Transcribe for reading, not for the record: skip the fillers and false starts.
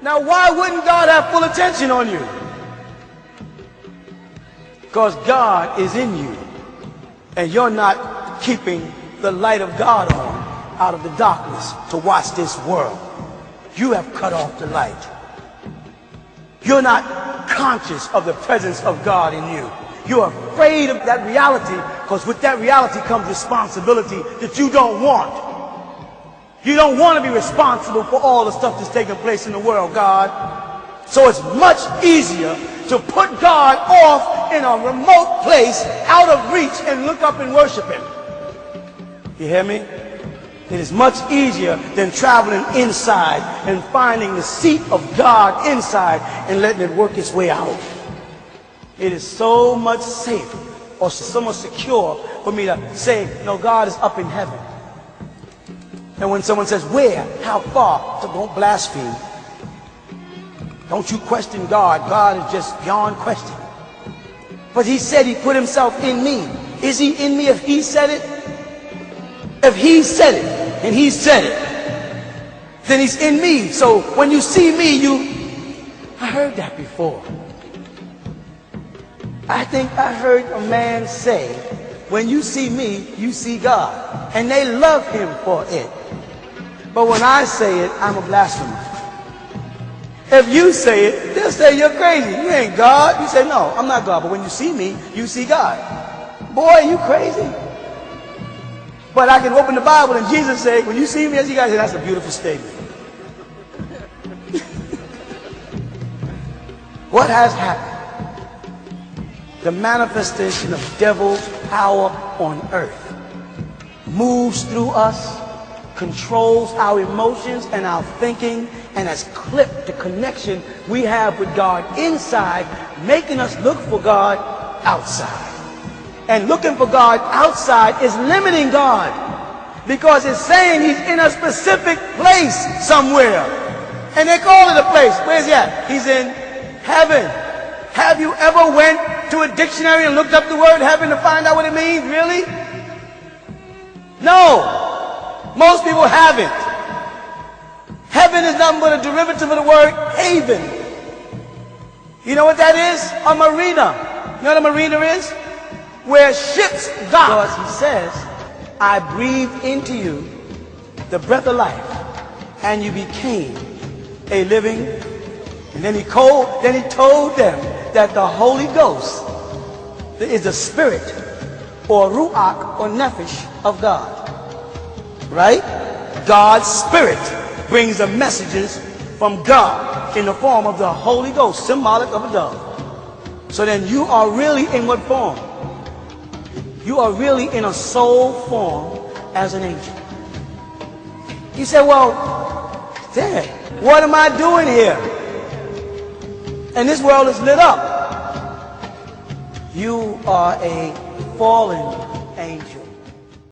Now, why wouldn't God have full attention on you? Because God is in you, and you're not keeping the light of God on out of the darkness to watch this world. You have cut off the light. You're not conscious of the presence of God in you. You're afraid of that reality, because with that reality comes responsibility that you don't want. You don't want to be responsible for all the stuff that's taking place in the world, God. So it's much easier to put God off in a remote place, out of reach, and look up and worship Him. You hear me? It is much easier than traveling inside and finding the seat of God inside and letting it work its way out. It is so much safer or so much secure for me to say, no, God is up in heaven. And when someone says, where? How far? So don't blaspheme. Don't you question God. God is just beyond question. But He said He put Himself in me. Is He in me if He said it? If He said it, and He said it, then He's in me. So when you see me, I heard that before. I think I heard a man say, when you see me, you see God. And they love Him for it. But when I say it, I'm a blasphemer. If you say it, they'll say you're crazy. You ain't God. You say, no, I'm not God. But when you see me, you see God. Boy, you crazy. But I can open the Bible and Jesus say, when you see me, as you guys say, that's a beautiful statement. What has happened? The manifestation of devil's power on earth moves through us, controls our emotions and our thinking, and has clipped the connection we have with God inside, making us look for God outside. And looking for God outside is limiting God, because it's saying He's in a specific place somewhere. And they call it a place. Where's He at? He's in heaven. Have you ever went to a dictionary and looked up the word heaven to find out what it means? Really? No. Most people haven't. Heaven is nothing but a derivative of the word haven. You know what that is? A marina. You know what a marina is? Where ships dock. Because He says, I breathed into you the breath of life, and you became a living. And then he told them that the Holy Ghost is the spirit or ruach or nephesh of God. Right? God's spirit brings the messages from God in the form of the Holy Ghost, symbolic of a dove. So then you are really in what form? You are really in a soul form as an angel. You say, well, Dad, what am I doing here? And this world is lit up. You are a fallen